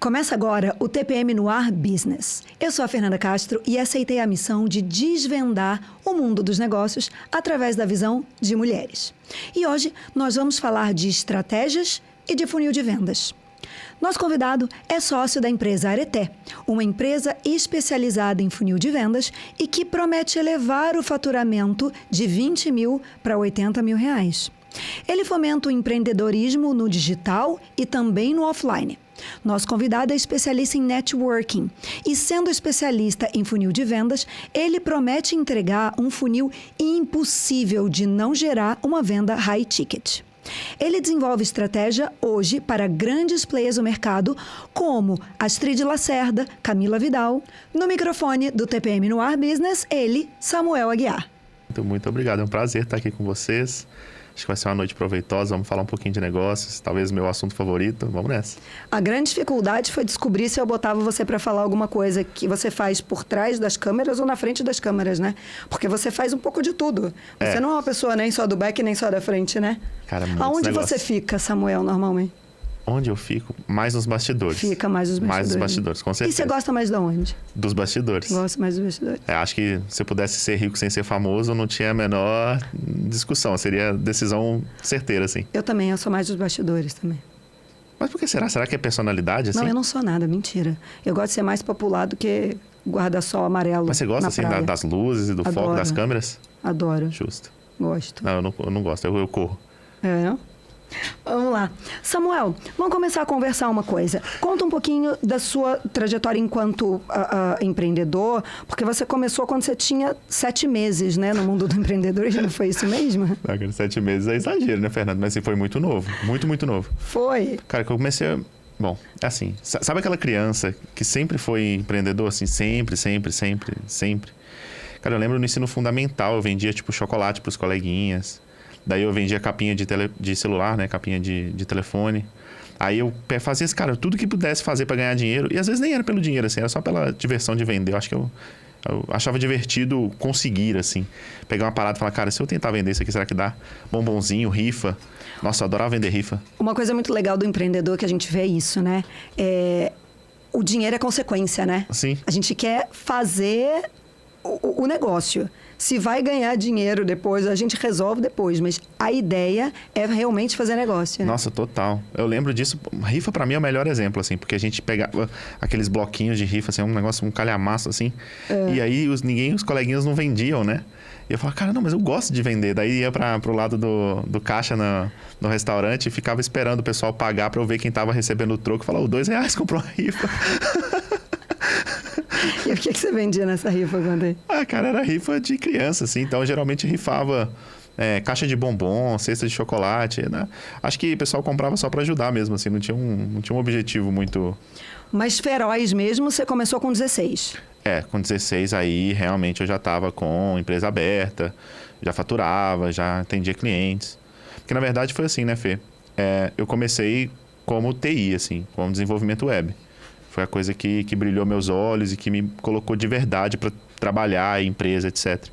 Começa agora o TPM no Ar Business. Eu sou a Fernanda Castro e aceitei a missão de desvendar o mundo dos negócios através da visão de mulheres. E hoje nós vamos falar de estratégias e de funil de vendas. Nosso convidado é sócio da empresa Areté, uma empresa especializada em funil de vendas e que promete elevar o faturamento de 20 mil para 80 mil reais. Ele fomenta o empreendedorismo no digital e também no offline. Nosso convidado é especialista em networking e, sendo especialista em funil de vendas, ele promete entregar um funil impossível de não gerar uma venda high ticket. Ele desenvolve estratégia hoje para grandes players do mercado, como Astrid Lacerda, Camila Vidal. No microfone do TPM no Ar Business, ele, Samuel Aguiar. Muito obrigado, é um prazer estar aqui com vocês. Acho que vai ser uma noite proveitosa, vamos falar um pouquinho de negócios, talvez meu assunto favorito, vamos nessa. A grande dificuldade foi descobrir se eu botava você para falar alguma coisa que você faz por trás das câmeras ou na frente das câmeras, né? Porque você faz um pouco de tudo. Você não é uma pessoa nem só do back nem só da frente, né? Cara, aonde você fica, Samuel, normalmente? Onde eu fico? Mais nos bastidores. Fica mais nos bastidores. Mais nos bastidores, com certeza. E você gosta mais de onde? Dos bastidores. Gosto mais dos bastidores. Acho que se eu pudesse ser rico sem ser famoso, não tinha a menor discussão. Seria decisão certeira, assim. Eu também, eu sou mais dos bastidores também. Mas por que será? Será que é personalidade, assim? Não, eu não sou nada, mentira. Eu gosto de ser mais popular do que guarda-sol amarelo. Mas você gosta, assim, das luzes e do foco das câmeras? Adoro. Justo. Gosto. Não, eu não gosto, eu corro. É, não? Vamos lá. Samuel, vamos começar a conversar uma coisa. Conta um pouquinho da sua trajetória enquanto empreendedor, porque você começou quando você tinha 7 meses, né? No mundo do empreendedorismo, foi isso mesmo? 7 meses é exagero, né, Fernando? Mas assim, foi muito novo. Muito, muito novo. Foi? Cara, que eu comecei... Bom, assim, sabe aquela criança que sempre foi empreendedor, assim? Sempre. Cara, eu lembro no ensino fundamental, eu vendia, tipo, chocolate pros coleguinhas. Daí eu vendia capinha de celular, né? Capinha de telefone. Aí eu fazia, cara, tudo que pudesse fazer para ganhar dinheiro. E às vezes nem era pelo dinheiro, assim. Era só pela diversão de vender. Eu acho que eu achava divertido conseguir, assim. Pegar uma parada e falar, cara, se eu tentar vender isso aqui, será que dá? Bombonzinho, rifa. Nossa, eu adorava vender rifa. Uma coisa muito legal do empreendedor que a gente vê é isso, né? O dinheiro é consequência, né? Sim. A gente quer fazer o negócio. Se vai ganhar dinheiro depois, a gente resolve depois. Mas a ideia é realmente fazer negócio, né? Nossa, total. Eu lembro disso. Rifa, pra mim, é o melhor exemplo, assim. Porque a gente pegava aqueles bloquinhos de rifa, assim, um negócio, um calhamaço, assim. E aí, os coleguinhas não vendiam, né? E eu falava, cara, não, mas eu gosto de vender. Daí ia pro lado do caixa no restaurante e ficava esperando o pessoal pagar pra eu ver quem tava recebendo o troco. E falava, R$2 comprou uma rifa. E o que você vendia nessa rifa, Gondê? Cara, era rifa de criança, assim. Então, eu geralmente rifava caixa de bombom, cesta de chocolate, né? Acho que o pessoal comprava só para ajudar mesmo, assim. Não tinha um objetivo muito... Mas feroz mesmo, você começou com 16? Com 16 aí, realmente, eu já estava com empresa aberta, já faturava, já atendia clientes. Porque, na verdade, foi assim, né, Fê? Eu comecei como TI, assim, como desenvolvimento web. Foi a coisa que brilhou meus olhos e que me colocou de verdade para trabalhar em empresa, etc.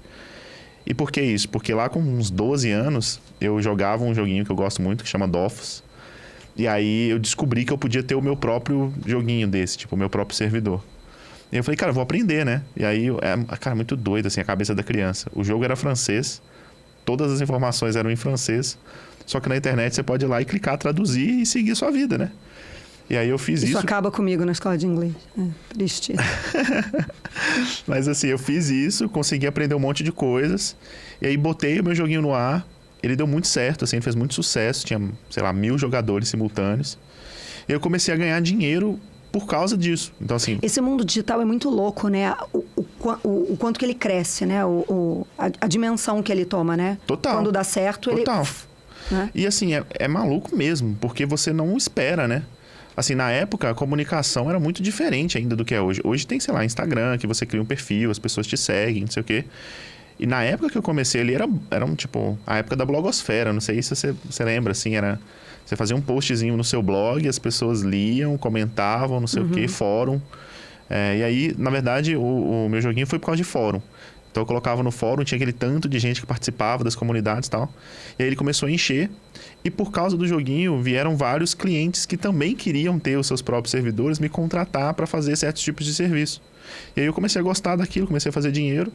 E por que isso? Porque lá com uns 12 anos, eu jogava um joguinho que eu gosto muito, que chama Dofus. E aí eu descobri que eu podia ter o meu próprio joguinho desse, tipo, o meu próprio servidor. E eu falei, cara, eu vou aprender, né? E aí, cara, muito doido, assim, a cabeça da criança. O jogo era francês, todas as informações eram em francês, só que na internet você pode ir lá e clicar, traduzir e seguir sua vida, né? E aí eu fiz isso... Isso acaba comigo na escola de inglês. Triste. Mas assim, eu fiz isso, consegui aprender um monte de coisas. E aí botei o meu joguinho no ar. Ele deu muito certo, assim, fez muito sucesso. Tinha, sei lá, 1000 jogadores simultâneos. E eu comecei a ganhar dinheiro por causa disso. Então, assim... Esse mundo digital é muito louco, né? O quanto que ele cresce, né? A dimensão que ele toma, né? Total. Quando dá certo, Total. ele... Né? E assim, é maluco mesmo, porque você não espera, né? Assim, na época, a comunicação era muito diferente ainda do que é hoje. Hoje tem, sei lá, Instagram, que você cria um perfil, as pessoas te seguem, não sei o quê. E na época que eu comecei ali, era tipo, a época da blogosfera. Não sei se você lembra, assim, era... Você fazia um postzinho no seu blog, as pessoas liam, comentavam, não sei o quê, fórum. E aí, na verdade, o meu joguinho foi por causa de fórum. Então eu colocava no fórum, tinha aquele tanto de gente que participava das comunidades e tal. E aí ele começou a encher. E por causa do joguinho, vieram vários clientes que também queriam ter os seus próprios servidores, me contratar para fazer certos tipos de serviço. E aí eu comecei a gostar daquilo, comecei a fazer dinheiro.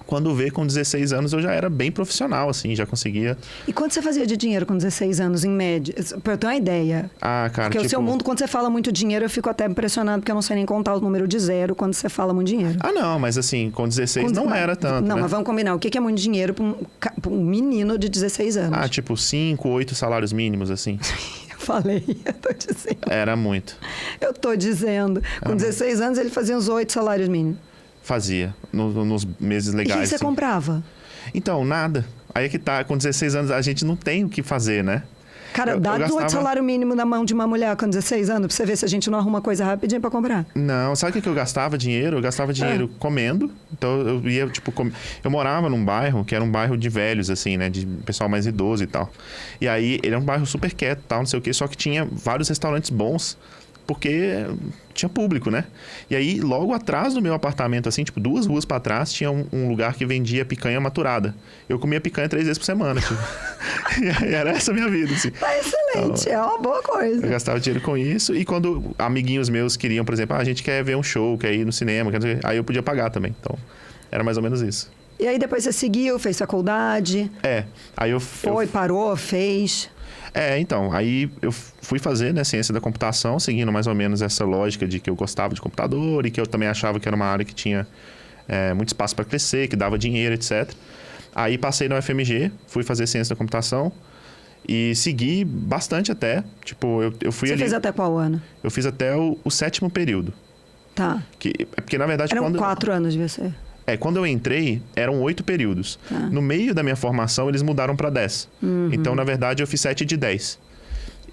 Quando vê, com 16 anos, eu já era bem profissional, assim, já conseguia... E quanto você fazia de dinheiro com 16 anos, em média? Pra eu ter uma ideia. Ah, cara, Porque o seu mundo, quando você fala muito dinheiro, eu fico até impressionado, porque eu não sei nem contar o número de zero quando você fala muito dinheiro. Ah, não, mas assim, com 16 não era tanto, Não, né? mas vamos combinar. O que é muito dinheiro pra um menino de 16 anos? Ah, tipo 5, 8 salários mínimos, assim. Eu falei, eu tô dizendo. Era muito. Eu tô dizendo. Com 16 anos, ele fazia uns 8 salários mínimos. Fazia, nos meses E o legais. que você assim. comprava? Então, nada. Aí é que tá, com 16 anos a gente não tem o que fazer, né? Cara, dá 8 salário mínimo na mão de uma mulher com 16 anos pra você ver se a gente não arruma coisa rapidinho pra comprar. Não, sabe o que eu gastava dinheiro? Eu gastava dinheiro comendo. Então eu ia, tipo, eu morava num bairro que era um bairro de velhos, assim, né? De pessoal mais idoso e tal. E aí ele é um bairro super quieto e tal, não sei o quê, só que tinha vários restaurantes bons. Porque tinha público, né? E aí, logo atrás do meu apartamento, assim, tipo, 2 ruas pra trás, tinha um lugar que vendia picanha maturada. Eu comia picanha 3 vezes por semana, tipo. E aí era essa a minha vida, assim. Tá excelente, então, é uma boa coisa. Eu gastava dinheiro com isso. E quando amiguinhos meus queriam, por exemplo, a gente quer ver um show, quer ir no cinema, aí eu podia pagar também. Então, era mais ou menos isso. E aí depois você seguiu, fez faculdade? Aí eu... Parou, fez... Então, aí eu fui fazer, né, ciência da computação, seguindo mais ou menos essa lógica de que eu gostava de computador e que eu também achava que era uma área que tinha muito espaço para crescer, que dava dinheiro, etc. Aí passei no UFMG, fui fazer ciência da computação e segui bastante até. Tipo, eu fui Você ali... fez até qual ano? Eu fiz até o 7º período. Tá. Porque, na verdade... Eram 4 anos, devia ser. Quando eu entrei, eram 8 períodos. Tá. No meio da minha formação, eles mudaram para 10. Então, na verdade, eu fiz 7 de 10.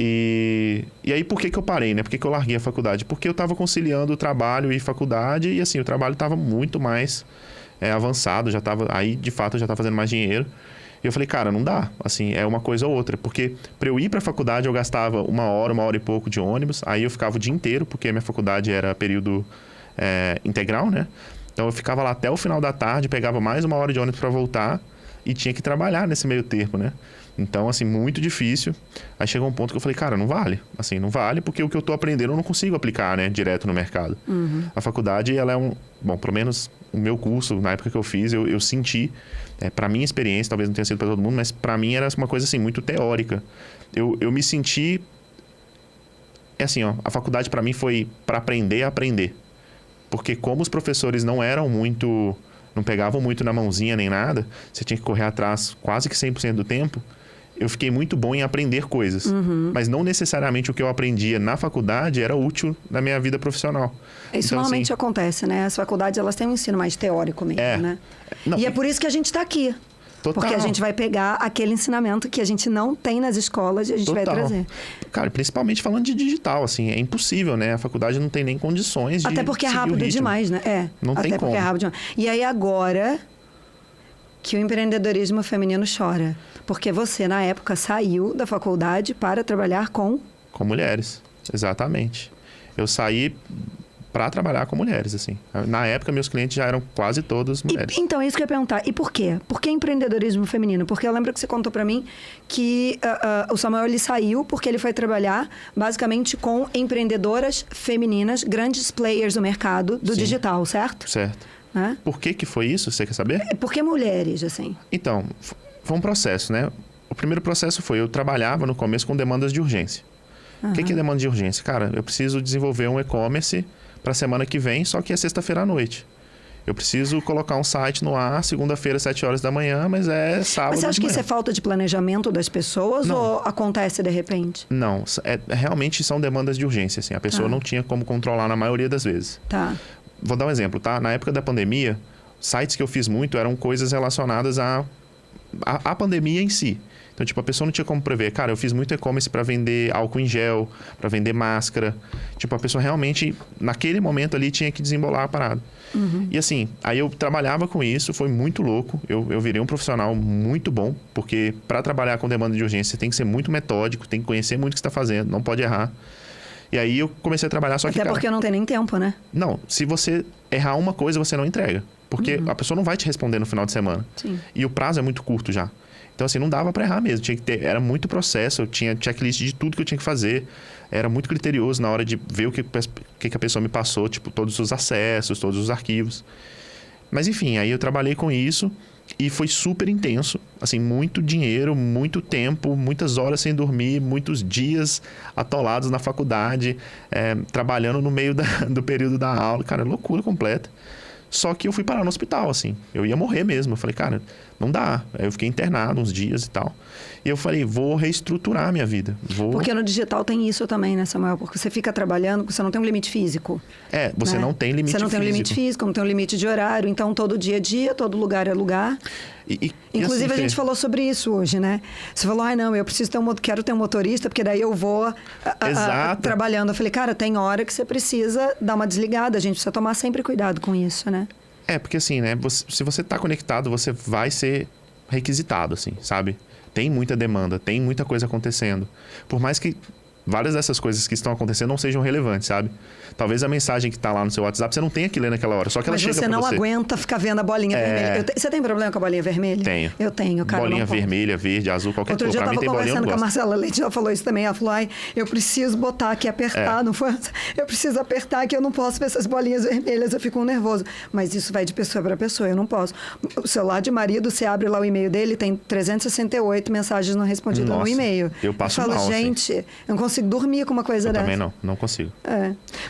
E aí, por que eu parei, né? Por que eu larguei a faculdade? Porque eu estava conciliando o trabalho e faculdade e, assim, o trabalho estava muito mais avançado. Aí, de fato, eu já estava fazendo mais dinheiro. E eu falei, cara, não dá. Assim, é uma coisa ou outra. Porque para eu ir para a faculdade, eu gastava 1 hora e pouco de ônibus. Aí eu ficava o dia inteiro, porque a minha faculdade era período integral, né? Então eu ficava lá até o final da tarde, pegava mais 1 hora de ônibus para voltar e tinha que trabalhar nesse meio termo, né? Então, assim, muito difícil. Aí chegou um ponto que eu falei, cara, não vale. Assim, não vale porque o que eu tô aprendendo eu não consigo aplicar, né, direto no mercado. A faculdade, ela é bom, pelo menos o meu curso, na época que eu fiz, eu senti, para minha experiência, talvez não tenha sido para todo mundo, mas para mim era uma coisa, assim, muito teórica. Eu me senti... assim, ó, a faculdade para mim foi para aprender a aprender. Porque como os professores não pegavam muito na mãozinha nem nada, você tinha que correr atrás quase que 100% do tempo, eu fiquei muito bom em aprender coisas. Mas não necessariamente o que eu aprendia na faculdade era útil na minha vida profissional. Isso então, normalmente assim, acontece, né? As faculdades, elas têm um ensino mais teórico mesmo, né? Não, e é por isso que a gente está aqui. Total. Porque a gente vai pegar aquele ensinamento que a gente não tem nas escolas e a gente vai trazer. Cara, principalmente falando de digital, assim, é impossível, né? A faculdade não tem nem condições de Até porque é seguir o rápido ritmo. demais, né? Não tem Até porque como. é rápido demais. E aí agora que o empreendedorismo feminino chora. Porque você, na época, saiu da faculdade para trabalhar com mulheres, exatamente. Eu saí para trabalhar com mulheres, assim. Na época, meus clientes já eram quase todos mulheres. Então, é isso que eu ia perguntar. E por quê? Por que empreendedorismo feminino? Porque eu lembro que você contou para mim que o Samuel, ele saiu porque ele foi trabalhar, basicamente, com empreendedoras femininas, grandes players do mercado do digital, certo? Certo. Né? Por que foi isso? Você quer saber? Por que mulheres, assim? Então, foi um processo, né? O primeiro processo foi, eu trabalhava no começo com demandas de urgência. O que é demanda de urgência? Cara, eu preciso desenvolver um e-commerce para a semana que vem, só que é sexta-feira à noite. Eu preciso colocar um site no ar, segunda-feira, 7 horas da manhã, mas é sábado. Mas você acha de que manhã. isso é falta de planejamento das pessoas ou acontece de repente? Não, realmente são demandas de urgência, assim. A pessoa não tinha como controlar na maioria das vezes. Tá. Vou dar um exemplo, tá? Na época da pandemia, sites que eu fiz muito eram coisas relacionadas à pandemia em si. Então, tipo, a pessoa não tinha como prever. Cara, eu fiz muito e-commerce para vender álcool em gel, para vender máscara. Tipo, a pessoa realmente, naquele momento ali, tinha que desembolar a parada. E assim, aí eu trabalhava com isso, foi muito louco. Eu virei um profissional muito bom, porque para trabalhar com demanda de urgência, você tem que ser muito metódico, tem que conhecer muito o que você está fazendo, não pode errar. E aí eu comecei a trabalhar, só que, Até cara, porque não tem nem tempo, né? não, se você errar uma coisa, você não entrega. Porque a pessoa não vai te responder no final de semana. Sim. E o prazo é muito curto já. Então, assim, não dava pra errar mesmo. Tinha que ter, era muito processo, eu tinha checklist de tudo que eu tinha que fazer. Era muito criterioso na hora de ver o que a pessoa me passou, tipo, todos os acessos, todos os arquivos. Mas, enfim, aí eu trabalhei com isso e foi super intenso. Assim, muito dinheiro, muito tempo, muitas horas sem dormir, muitos dias atolados na faculdade, trabalhando no meio do período da aula. Cara, loucura completa. Só que eu fui parar no hospital, assim. Eu ia morrer mesmo. Eu falei, cara, não dá. Aí eu fiquei internado uns dias e tal. E eu falei, vou reestruturar a minha vida. Porque no digital tem isso também, né, Samuel? Porque você fica trabalhando, você não tem um limite físico. Você né? não tem limite físico. Você não tem um limite físico, não tem um limite de horário. Então, todo dia é dia, todo lugar é lugar. Inclusive, assim, a gente falou sobre isso hoje, né? Você falou, não, eu preciso quero ter um motorista, porque daí eu vou trabalhando. Eu falei, cara, tem hora que você precisa dar uma desligada. A gente precisa tomar sempre cuidado com isso, né? Porque assim, né? Se você tá conectado, você vai ser requisitado, assim, sabe? Tem muita demanda, tem muita coisa acontecendo. Por mais que várias dessas coisas que estão acontecendo não sejam relevantes, sabe? Talvez a mensagem que tá lá no seu WhatsApp, você não tenha que ler naquela hora, só que ela chega pra você. Mas você não aguenta ficar vendo a bolinha vermelha. Você tem problema com a bolinha vermelha? Tenho. Eu tenho, cara. Bolinha vermelha, verde, azul, qualquer Outro cor. dia eu pra mim tem bolinha, eu não conversando com a gosto. Marcela Leite, ela falou isso também. Ela falou, eu preciso botar aqui, apertar, não foi? Eu preciso apertar que eu não posso ver essas bolinhas vermelhas, eu fico nervoso. Mas isso vai de pessoa para pessoa, eu não posso. O celular de marido, você abre lá o e-mail dele, tem 368 mensagens não respondidas no e-mail. Eu passo falo, mal, gente, eu não consigo dormir com uma coisa dessa. Também não consigo.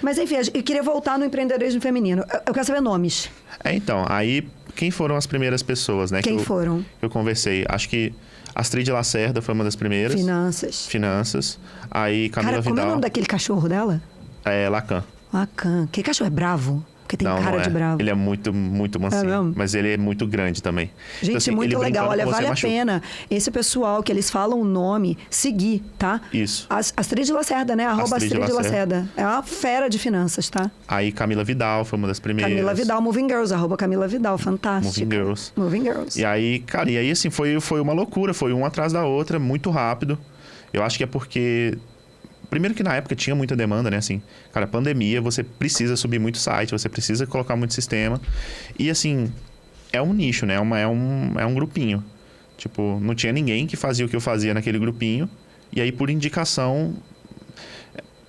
Mas enfim, eu queria voltar no empreendedorismo feminino. Eu quero saber nomes. Então, aí, quem foram as primeiras pessoas, né? Quem foram? Que eu conversei. Acho que Astrid Lacerda foi uma das primeiras. Finanças. Aí Camila Cara, Vidal. como é o nome daquele cachorro dela? Lacan. Lacan. Que cachorro é bravo? Porque tem cara não de bravo. Ele é muito, muito mansinho. Mas ele é muito grande também. Gente, então, assim, muito legal. Olha, vale a machuca. pena esse pessoal que eles falam o nome, seguir, tá? Isso. Astrid Lacerda, né? @Astrid Lacerda. É uma fera de finanças, tá? Aí Camila Vidal foi uma das primeiras. Camila Vidal, Moving Girls, @Camila Vidal, fantástica. Moving Girls. E aí, cara, assim, foi uma loucura. Foi uma atrás da outra, muito rápido. Eu acho que é porque... Primeiro que na época tinha muita demanda, né? Assim, cara, pandemia, você precisa subir muito site, você precisa colocar muito sistema. E assim, é um nicho, né? É um grupinho. Tipo, não tinha ninguém que fazia o que eu fazia naquele grupinho. E aí, por indicação...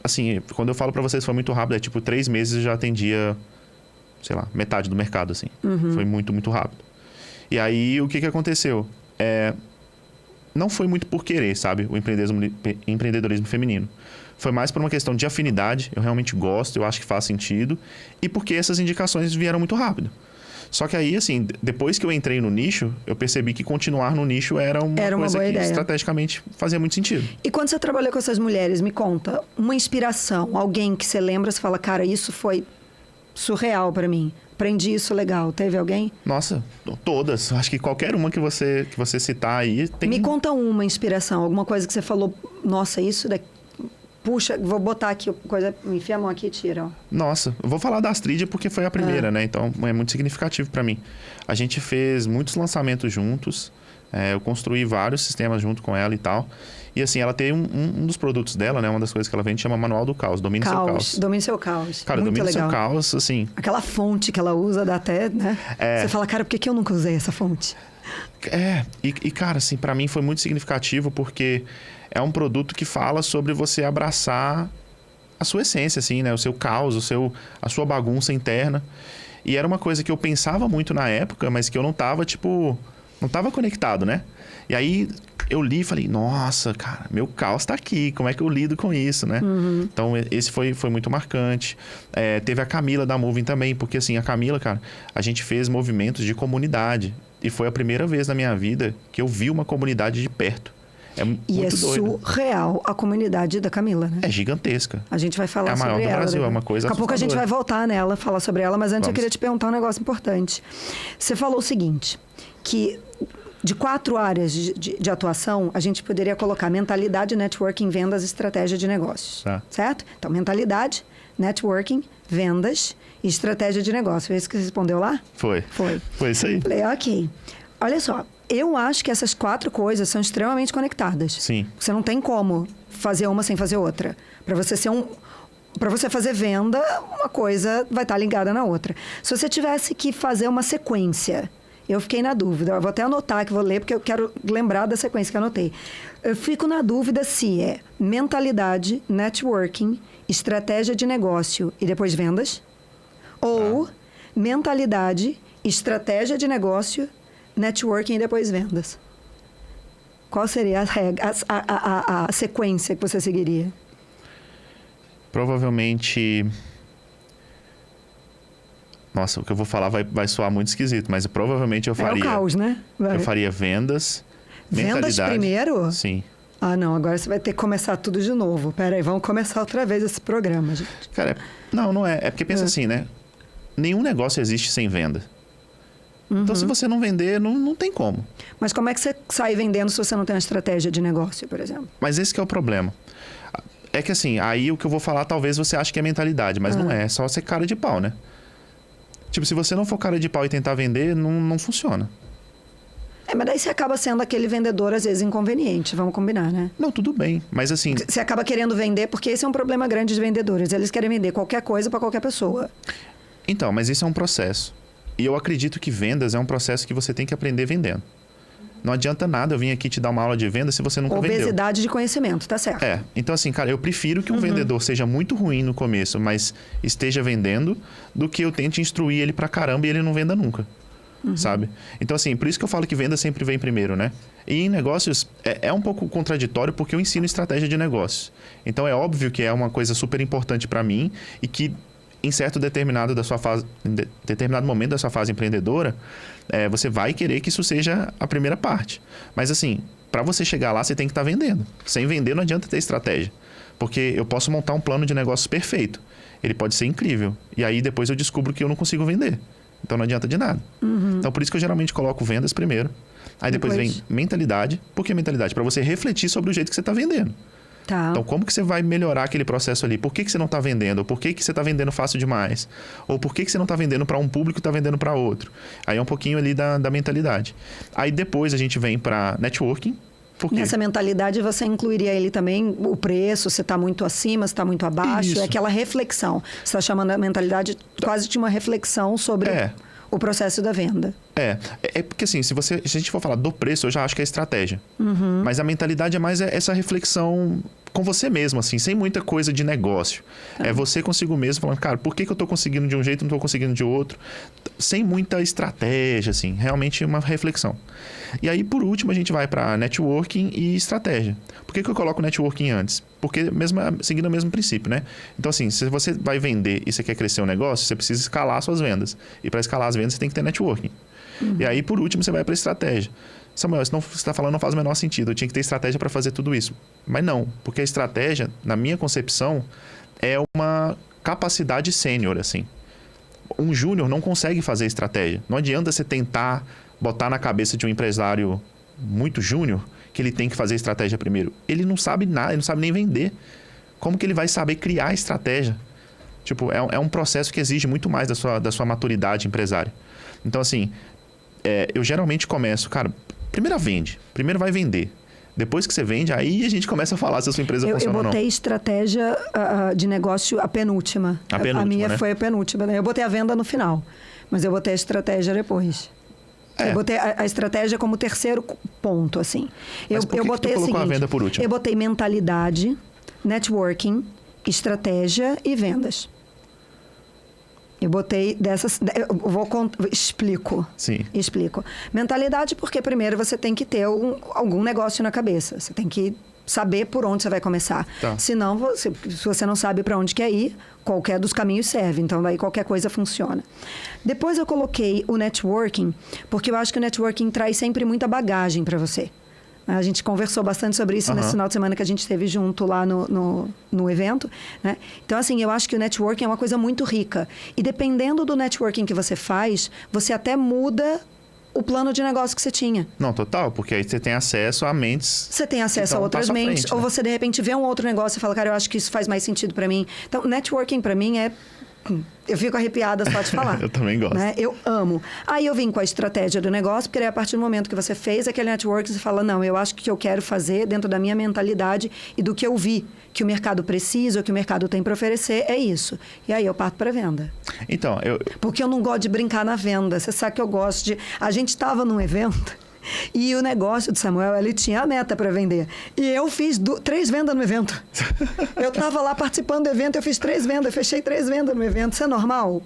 Assim, quando eu falo pra vocês foi muito rápido. É tipo, 3 meses eu já atendia, sei lá, metade do mercado, assim. Foi muito, muito rápido. E aí, o que aconteceu? Não foi muito por querer, sabe? O empreendedorismo feminino. Foi mais por uma questão de afinidade. Eu realmente gosto, eu acho que faz sentido. E porque essas indicações vieram muito rápido. Só que aí, assim, depois que eu entrei no nicho, eu percebi que continuar no nicho era uma coisa que estrategicamente fazia muito sentido. E quando você trabalhou com essas mulheres, me conta, uma inspiração, alguém que você lembra, você fala, cara, isso foi surreal pra mim. Aprendi isso legal. Teve alguém? Nossa, todas. Acho que qualquer uma que você citar aí tem... Me conta uma inspiração, alguma coisa que você falou, nossa, isso daqui... Puxa, vou botar aqui, enfia a mão aqui e tira. Ó. Nossa, eu vou falar da Astrid porque foi a primeira, né? Então, é muito significativo pra mim. A gente fez muitos lançamentos juntos. Eu construí vários sistemas junto com ela e tal. E assim, ela tem um dos produtos dela, né? Uma das coisas que ela vende chama Manual do Caos. Domine seu caos. Domine seu caos. Cara, muito Domine legal. seu caos, assim... Aquela fonte que ela usa dá até, né? Você fala, cara, por que eu nunca usei essa fonte? Cara, assim, pra mim foi muito significativo porque é um produto que fala sobre você abraçar a sua essência, assim, né? O seu caos, a sua bagunça interna. E era uma coisa que eu pensava muito na época, mas que eu não tava, não tava conectado, né? E aí eu li e falei, nossa, cara, meu caos tá aqui, como é que eu lido com isso, né? Então, esse foi muito marcante. Teve a Camila da Moving também, porque assim, a Camila, cara, a gente fez movimentos de comunidade. E foi a primeira vez na minha vida que eu vi uma comunidade de perto. E é surreal a comunidade da Camila, né? É gigantesca. A gente vai falar sobre ela. É a maior do Brasil, né? é uma coisa Daqui a pouco a gente vai voltar nela, falar sobre ela, mas antes eu queria te perguntar um negócio importante. Você falou o seguinte, que de 4 áreas de atuação, a gente poderia colocar mentalidade, networking, vendas, estratégia de negócios. Certo? Então, mentalidade, networking, vendas e estratégia de negócio. Foi isso que você respondeu lá? Foi isso aí. Falei, ok. Olha só, eu acho que essas 4 coisas são extremamente conectadas. Sim. Você não tem como fazer uma sem fazer outra. Para você ser para você fazer venda, uma coisa vai estar ligada na outra. Se você tivesse que fazer uma sequência, eu fiquei na dúvida. Eu vou até anotar que vou ler, porque eu quero lembrar da sequência que eu anotei. Eu fico na dúvida se é mentalidade, networking, estratégia de negócio e depois vendas. Ou mentalidade, estratégia de negócio, networking e depois vendas. Qual seria a sequência que você seguiria? Provavelmente... Nossa, o que eu vou falar vai soar muito esquisito, mas provavelmente eu faria... É o caos, né? Eu faria vendas, Vendas primeiro? Sim. Ah, não. Agora você vai ter que começar tudo de novo. Pera aí, vamos começar outra vez esse programa, gente. Cara, não é. É porque pensa assim, né? Nenhum negócio existe sem venda. Então, se você não vender, não tem como. Mas como é que você sai vendendo se você não tem uma estratégia de negócio, por exemplo? Mas esse que é o problema. É que assim, aí o que eu vou falar, talvez você ache que é mentalidade, mas não é. É só ser cara de pau, né? Tipo, se você não for cara de pau e tentar vender, não funciona. Mas daí você acaba sendo aquele vendedor, às vezes, inconveniente. Vamos combinar, né? Não, tudo bem. Mas assim... Você acaba querendo vender, porque esse é um problema grande de vendedores. Eles querem vender qualquer coisa para qualquer pessoa. Então, mas isso é um processo. E eu acredito que vendas é um processo que você tem que aprender vendendo. Não adianta nada eu vir aqui te dar uma aula de venda se você nunca vendeu. Obesidade de conhecimento, tá certo. Então assim, cara, eu prefiro que um vendedor seja muito ruim no começo, mas esteja vendendo, do que eu tente instruir ele pra caramba e ele não venda nunca, sabe? Então assim, por isso que eu falo que venda sempre vem primeiro, né? E em negócios é um pouco contraditório porque eu ensino estratégia de negócios. Então é óbvio que é uma coisa super importante pra mim e que em determinado momento da sua fase empreendedora, você vai querer que isso seja a primeira parte. Mas assim, para você chegar lá, você tem que estar vendendo. Sem vender não adianta ter estratégia. Porque eu posso montar um plano de negócios perfeito. Ele pode ser incrível. E aí depois eu descubro que eu não consigo vender. Então não adianta de nada. Então por isso que eu geralmente coloco vendas primeiro. Aí depois vem mentalidade. Por que mentalidade? Para você refletir sobre o jeito que você está vendendo. Tá. Então, como que você vai melhorar aquele processo ali? Por que você não está vendendo? Ou por que você está vendendo fácil demais? Ou por que você não está vendendo para um público e está vendendo para outro? Aí é um pouquinho ali da mentalidade. Aí depois a gente vem para networking. Por quê? Nessa mentalidade você incluiria ele também o preço, se está muito acima, se está muito abaixo. Isso. É aquela reflexão. Você está chamando a mentalidade quase de uma reflexão sobre o processo da venda. É porque assim, se a gente for falar do preço, eu já acho que é estratégia. Mas a mentalidade é mais essa reflexão com você mesmo, assim, sem muita coisa de negócio. É você consigo mesmo falando, cara, por que eu tô conseguindo de um jeito e não tô conseguindo de outro? Sem muita estratégia, assim, realmente uma reflexão. E aí, por último, a gente vai para networking e estratégia. Por que eu coloco networking antes? Porque seguindo o mesmo princípio, né? Então, assim, se você vai vender e você quer crescer um negócio, você precisa escalar suas vendas. E para escalar as vendas, você tem que ter networking. E aí, por último, você vai para estratégia. Samuel, isso você está falando não faz o menor sentido. Eu tinha que ter estratégia para fazer tudo isso. Mas não, porque a estratégia, na minha concepção, é uma capacidade sênior, assim. Um júnior não consegue fazer estratégia. Não adianta você tentar botar na cabeça de um empresário muito júnior que ele tem que fazer estratégia primeiro. Ele não sabe nada, ele não sabe nem vender. Como que ele vai saber criar estratégia? Tipo, é um processo que exige muito mais da sua maturidade empresária. Então, assim, eu geralmente começo, cara, primeiro vende, primeiro vai vender. Depois que você vende, aí a gente começa a falar se a sua empresa funciona ou não. Eu botei estratégia de negócio a penúltima. A minha, né? Foi a penúltima. Eu botei a venda no final, mas eu botei a estratégia depois. Eu botei a estratégia como terceiro ponto, assim. Mas por que botei tu colocou a venda por último? Eu botei mentalidade, networking, estratégia e vendas. Eu botei dessas... Explico. Sim. Explico. Mentalidade porque primeiro você tem que ter algum negócio na cabeça. Você tem que saber por onde você vai começar. Tá. Senão, se você não sabe para onde quer ir, qualquer dos caminhos serve. Então, daí qualquer coisa funciona. Depois eu coloquei o networking, porque eu acho que o networking traz sempre muita bagagem para você. A gente conversou bastante sobre isso nesse final de semana que a gente esteve junto lá no evento, né? Então, assim, eu acho que o networking é uma coisa muito rica. E dependendo do networking que você faz, você até muda o plano de negócio que você tinha. Não, total, porque aí você tem acesso a mentes... Você tem acesso a outras mentes, frente, né? Ou você, de repente, vê um outro negócio e fala, cara, eu acho que isso faz mais sentido para mim. Então, networking, para mim, é Eu fico arrepiada só de falar. Eu também gosto. Né? Eu amo. Aí eu vim com a estratégia do negócio, porque aí a partir do momento que você fez aquele network, você fala, não, eu acho que eu quero fazer dentro da minha mentalidade e do que eu vi que o mercado precisa, ou que o mercado tem para oferecer, é isso. E aí eu parto para venda. Então, Porque eu não gosto de brincar na venda. Você sabe que eu gosto de... A gente estava num evento e o negócio de Samuel, ele tinha a meta para vender. E eu fiz 3 vendas no evento. Eu estava lá participando do evento, eu fiz 3 vendas, fechei 3 vendas no evento. Isso é normal?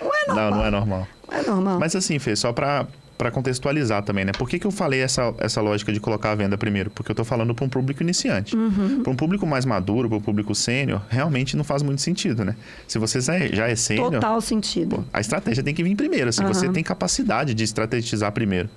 Não é normal. Não é normal. Não é normal. Mas assim, Fê, só para contextualizar também, né? Por que eu falei essa lógica de colocar a venda primeiro? Porque eu tô falando para um público iniciante. Para um público mais maduro, para um público sênior, realmente não faz muito sentido, né? Se você já é sênior... Total sentido. Pô, a estratégia tem que vir primeiro, assim. Você tem capacidade de estrategizar primeiro.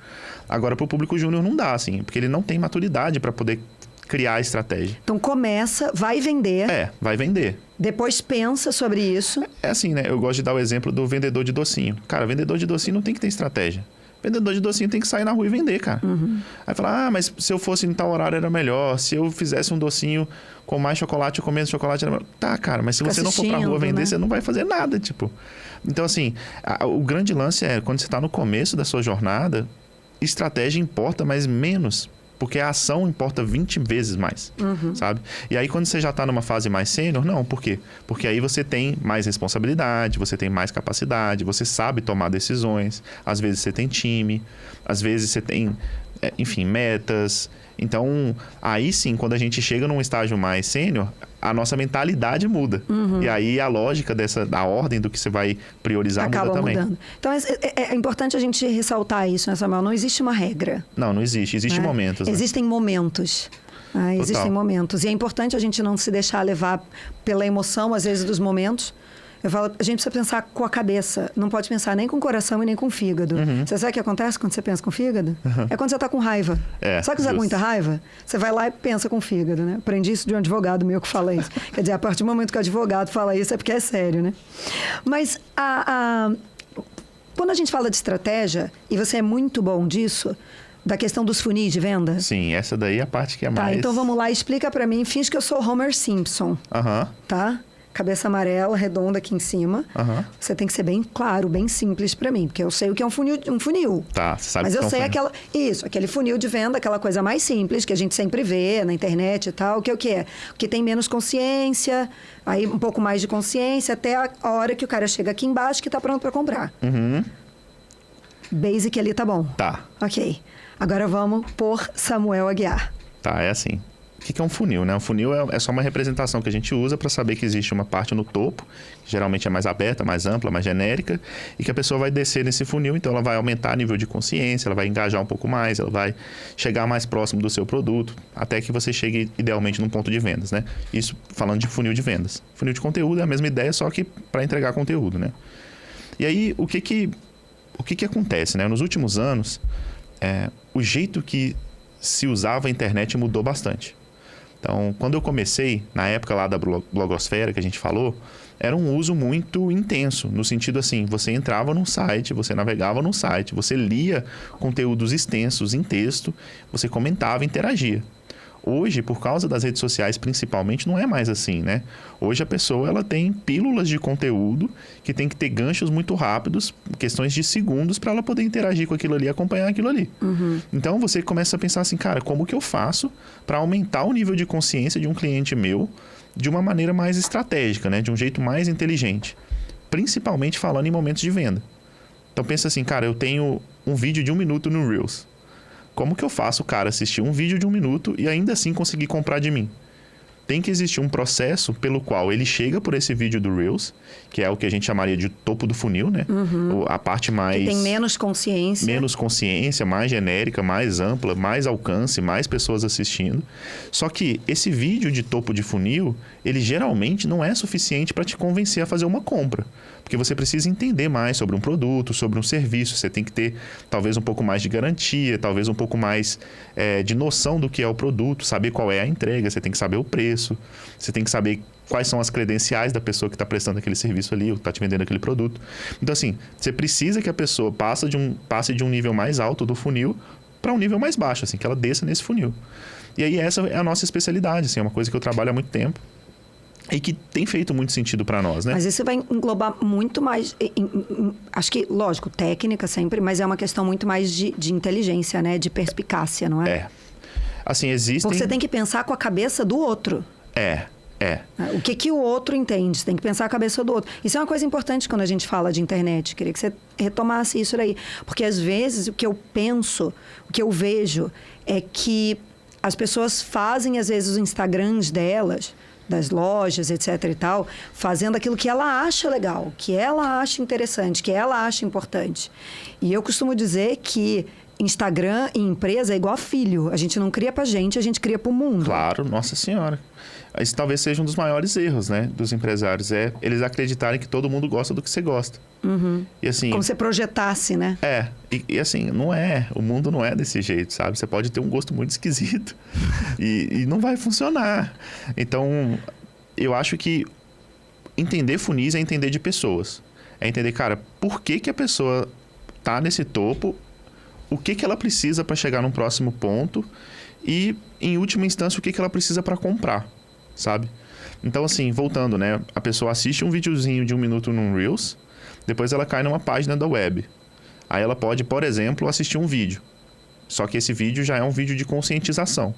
Agora, para o público júnior não dá, assim. Porque ele não tem maturidade para poder criar a estratégia. Então começa, vai vender. Vai vender. Depois pensa sobre isso. É assim, né? Eu gosto de dar o exemplo do vendedor de docinho. Cara, vendedor de docinho não tem que ter estratégia. Vendedor de docinho tem que sair na rua e vender, cara. Aí falar, mas se eu fosse em tal horário era melhor. Se eu fizesse um docinho com mais chocolate ou com menos chocolate era melhor. Tá, cara, mas se você não for pra rua vender, você não vai fazer nada, tipo. Então, assim, o grande lance é, quando você tá no começo da sua jornada, estratégia importa, mas menos. Porque a ação importa 20 vezes mais, sabe? E aí, quando você já está numa fase mais sênior, não. Por quê? Porque aí você tem mais responsabilidade, você tem mais capacidade, você sabe tomar decisões. Às vezes você tem time, às vezes você tem, enfim, metas. Então, aí sim, quando a gente chega num estágio mais sênior, a nossa mentalidade muda. E aí a lógica da ordem do que você vai priorizar acaba muda também. Mudando. Então é importante a gente ressaltar isso, né, Samuel? Não existe uma regra. Não existe. Existem momentos. Né? Existem momentos. Existem momentos. E é importante a gente não se deixar levar pela emoção, às vezes, dos momentos. Eu falo, a gente precisa pensar com a cabeça. Não pode pensar nem com o coração e nem com o fígado. Você sabe o que acontece quando você pensa com o fígado? É quando você está com raiva. Sabe que você está com muita raiva? Você vai lá e pensa com o fígado, né? Aprendi isso de um advogado meu que fala isso. Quer dizer, a partir do momento que o advogado fala isso é porque é sério, né? Mas quando a gente fala de estratégia, e você é muito bom disso, da questão dos funis de venda. Sim, essa daí é a parte que é mais... Tá, então vamos lá, explica para mim. Finge que eu sou Homer Simpson. Tá? Cabeça amarela, redonda aqui em cima. Você tem que ser bem claro, bem simples para mim, porque eu sei o que é um funil. Tá, você sabe mas que eu sei funil. aquele funil de venda, aquela coisa mais simples que a gente sempre vê na internet e tal, que é o que é? Que tem menos consciência, aí um pouco mais de consciência, até a hora que o cara chega aqui embaixo que tá pronto para comprar. Basic ali tá bom. Tá. Ok. Agora vamos por Samuel Aguiar. Tá, é assim. O que é um funil, né? Um funil é só uma representação que a gente usa para saber que existe uma parte no topo, que geralmente é mais aberta, mais ampla, mais genérica, e que a pessoa vai descer nesse funil, então ela vai aumentar o nível de consciência, ela vai engajar um pouco mais, ela vai chegar mais próximo do seu produto, até que você chegue idealmente num ponto de vendas, né? Isso falando de funil de vendas. Funil de conteúdo é a mesma ideia, só que para entregar conteúdo, né? E aí, o que acontece, né? Nos últimos anos, o jeito que se usava a internet mudou bastante. Então, quando eu comecei, na época lá da blogosfera que a gente falou, era um uso muito intenso, no sentido assim, você entrava num site, você navegava num site, você lia conteúdos extensos em texto, você comentava, interagia. Hoje, por causa das redes sociais principalmente, não é mais assim, né? Hoje a pessoa ela tem pílulas de conteúdo que tem que ter ganchos muito rápidos, questões de segundos para ela poder interagir com aquilo ali e acompanhar aquilo ali. Então você começa a pensar assim, cara, como que eu faço para aumentar o nível de consciência de um cliente meu de uma maneira mais estratégica, né? De um jeito mais inteligente. Principalmente falando em momentos de venda. Então pensa assim, cara, eu tenho um vídeo de 1 minuto no Reels. Como que eu faço o cara assistir um vídeo de 1 minuto e ainda assim conseguir comprar de mim? Tem que existir um processo pelo qual ele chega por esse vídeo do Reels, que é o que a gente chamaria de topo do funil, né? A parte mais... Que tem menos consciência. Menos consciência, mais genérica, mais ampla, mais alcance, mais pessoas assistindo. Só que esse vídeo de topo de funil, ele geralmente não é suficiente para te convencer a fazer uma compra. Porque você precisa entender mais sobre um produto, sobre um serviço. Você tem que ter talvez um pouco mais de garantia, talvez um pouco mais de noção do que é o produto, saber qual é a entrega, você tem que saber o preço, você tem que saber quais são as credenciais da pessoa que está prestando aquele serviço ali, ou que está te vendendo aquele produto. Então, assim, você precisa que a pessoa passe de um nível mais alto do funil para um nível mais baixo, assim, que ela desça nesse funil. E aí essa é a nossa especialidade, assim, é uma coisa que eu trabalho há muito tempo. e que tem feito muito sentido para nós, né? Mas isso vai englobar muito mais... acho que, lógico, técnica sempre, mas é uma questão muito mais de inteligência, né? De perspicácia, não é? É. Assim, existem... Porque você tem que pensar com a cabeça do outro. É. O que o outro entende? Você tem que pensar a cabeça do outro. Isso é uma coisa importante quando a gente fala de internet. Queria que você retomasse isso daí. Porque, às vezes, o que eu penso, o que eu vejo é que as pessoas fazem, às vezes, os Instagrams delas, das lojas, etc e tal, fazendo aquilo que ela acha legal, que ela acha interessante, que ela acha importante. E eu costumo dizer que Instagram e empresa é igual a filho. A gente não cria pra gente, a gente cria pro mundo. Claro, nossa senhora. Esse talvez seja um dos maiores erros, né, dos empresários. É eles acreditarem que todo mundo gosta do que você gosta. E assim... Como se projetasse, né? E assim, não é. O mundo não é desse jeito, sabe? Você pode ter um gosto muito esquisito e não vai funcionar. Então, eu acho que entender funis é entender de pessoas. É entender, cara, por que a pessoa tá nesse topo, o que ela precisa para chegar num próximo ponto e, em última instância, o que ela precisa para comprar, sabe? Então, assim, voltando, né? A pessoa assiste um videozinho de 1 minuto num Reels, depois ela cai numa página da web. Aí ela pode, por exemplo, assistir um vídeo. Só que esse vídeo já é um vídeo de conscientização.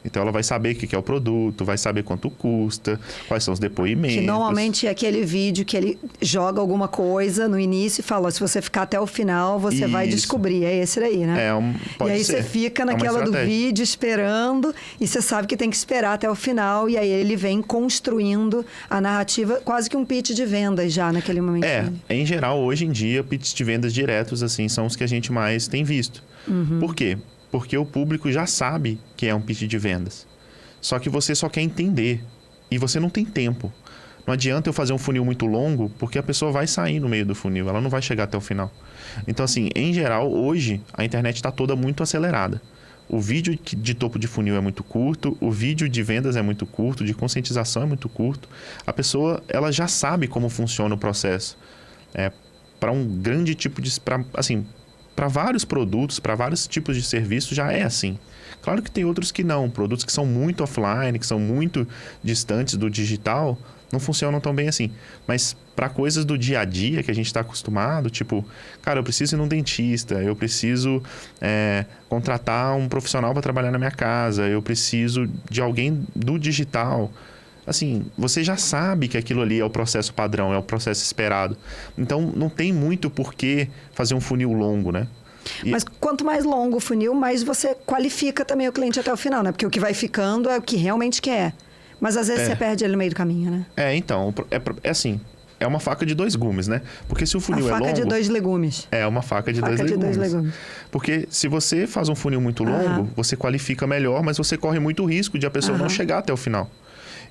Então, ela vai saber o que é o produto, vai saber quanto custa, quais são os depoimentos. Que normalmente é aquele vídeo que ele joga alguma coisa no início e fala, ó, se você ficar até o final, você vai descobrir. É esse daí, né? Pode e aí ser. Você fica naquela do vídeo esperando e você sabe que tem que esperar até o final e aí ele vem construindo a narrativa, quase que um pitch de vendas já naquele momento. Em geral, hoje em dia, pitches de vendas diretos, assim, são os que a gente mais tem visto. Por quê? Porque o público já sabe que é um pitch de vendas. Só que você só quer entender. E você não tem tempo. Não adianta eu fazer um funil muito longo, porque a pessoa vai sair no meio do funil. Ela não vai chegar até o final. Então, assim, em geral, hoje, a internet está toda muito acelerada. O vídeo de topo de funil é muito curto. O vídeo de vendas é muito curto. De conscientização é muito curto. A pessoa, ela já sabe como funciona o processo. Para um grande tipo de... Para vários produtos, para vários tipos de serviços, já é assim. Claro que tem outros que não. Produtos que são muito offline, que são muito distantes do digital, não funcionam tão bem assim. Mas para coisas do dia a dia que a gente está acostumado, tipo, cara, eu preciso ir num dentista, eu preciso contratar um profissional para trabalhar na minha casa, eu preciso de alguém do digital. Assim, você já sabe que aquilo ali é o processo padrão, é o processo esperado. Então, não tem muito por que fazer um funil longo, né? Mas quanto mais longo o funil, mais você qualifica também o cliente até o final, né? Porque o que vai ficando é o que realmente quer. Mas às vezes você perde ele no meio do caminho, né? Então, é assim, é uma faca de 2 gumes, né? Porque se o funil é longo... A faca de 2 legumes. É uma faca de 2 legumes. Porque se você faz um funil muito longo, você qualifica melhor, mas você corre muito risco de a pessoa não chegar até o final.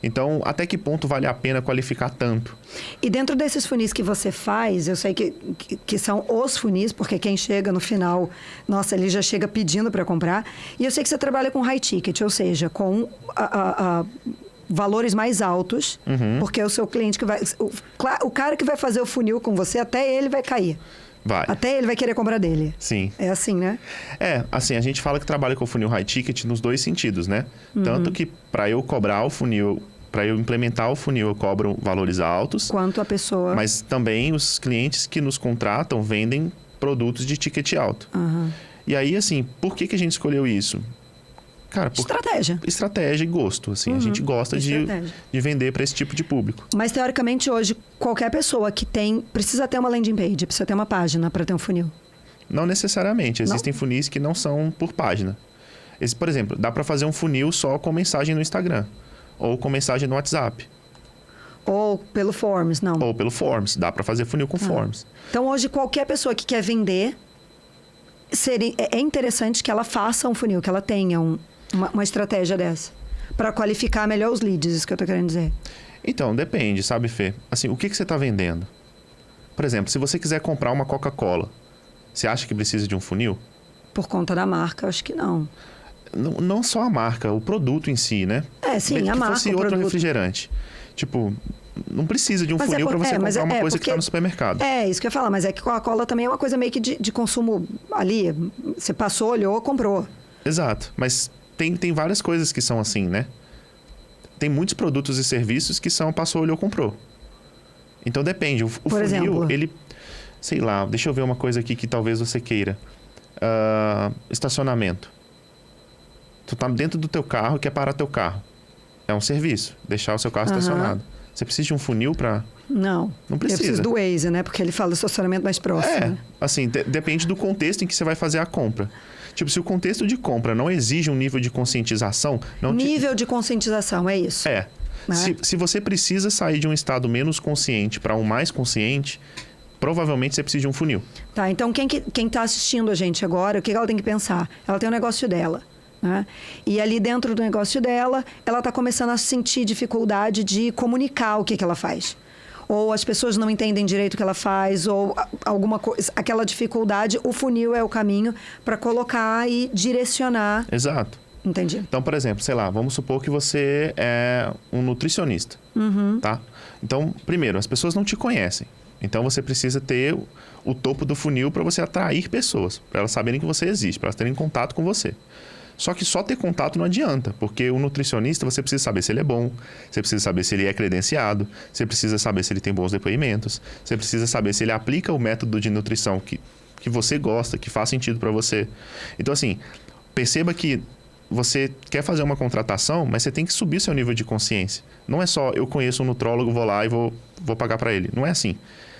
Então, até que ponto vale a pena qualificar tanto? E dentro desses funis que você faz, eu sei que são os funis, porque quem chega no final, nossa, ele já chega pedindo para comprar. E eu sei que você trabalha com high ticket, ou seja, com valores mais altos, porque é o seu cliente que vai... O cara que vai fazer o funil com você, até ele vai cair. Vai. Até ele vai querer comprar dele. Sim. É assim, né? Assim, a gente fala que trabalha com o funil high ticket nos 2 sentidos, né? Tanto que para eu cobrar o funil, para eu implementar o funil, eu cobro valores altos. Quanto a pessoa... Mas também os clientes que nos contratam vendem produtos de ticket alto. E aí, assim, por que a gente escolheu isso? Cara, estratégia e gosto, assim. A gente gosta de vender para esse tipo de público. Mas, teoricamente, hoje, qualquer pessoa que precisa ter uma landing page, precisa ter uma página para ter um funil. Não necessariamente. Existem funis que não são por página. Por exemplo, dá para fazer um funil só com mensagem no Instagram. Ou com mensagem no WhatsApp. Ou pelo Forms, não? Ou pelo Forms. Dá para fazer funil com Forms. Então, hoje, qualquer pessoa que quer vender, é interessante que ela faça um funil, que ela tenha uma estratégia dessa. Para qualificar melhor os leads, isso que eu tô querendo dizer. Então, depende, sabe, Fê? Assim, o que você está vendendo? Por exemplo, se você quiser comprar uma Coca-Cola, você acha que precisa de um funil? Por conta da marca, acho que não. Não só a marca, o produto em si, né? Sim, a marca, o produto. Outro refrigerante. Tipo, não precisa de um funil para você comprar uma coisa que está no supermercado. Isso que eu ia falar, mas é que Coca-Cola também é uma coisa meio que de consumo ali. Você passou, olhou, comprou. Exato, mas tem várias coisas que são assim, né? tem muitos produtos e serviços que são passou, olhou, comprou. Então depende. O funil, exemplo? ele... Sei lá, deixa eu ver uma coisa aqui que talvez você queira. Estacionamento. Tu tá dentro do teu carro e quer parar teu carro. É um serviço, deixar o seu carro estacionado. Você precisa de um funil para... Não. Não precisa. Eu preciso do Waze, né? Porque ele fala estacionamento mais próximo. Assim, depende do contexto em que você vai fazer a compra. Tipo, se o contexto de compra não exige um nível de conscientização... Nível de conscientização, é isso. É. Se você precisa sair de um estado menos consciente para um mais consciente, provavelmente você precisa de um funil. Tá, então quem tá assistindo a gente agora, o que ela tem que pensar? Ela tem um negócio dela, né? E ali dentro do negócio dela, ela tá começando a sentir dificuldade de comunicar o que ela faz. Ou as pessoas não entendem direito o que ela faz, ou alguma coisa, aquela dificuldade, o funil é o caminho para colocar e direcionar. Exato. Entendi. Então, por exemplo, sei lá, vamos supor que você é um nutricionista, tá? Então, primeiro, as pessoas não te conhecem. Então, você precisa ter o topo do funil para você atrair pessoas, para elas saberem que você existe, para elas terem contato com você. Só que só ter contato não adianta, porque o nutricionista, você precisa saber se ele é bom, você precisa saber se ele é credenciado, você precisa saber se ele tem bons depoimentos, você precisa saber se ele aplica o método de nutrição que você gosta, que faz sentido para você. Então, assim, perceba que você quer fazer uma contratação, mas você tem que subir seu nível de consciência. Não é só eu conheço um nutrólogo, vou lá e vou pagar para ele. Não é assim.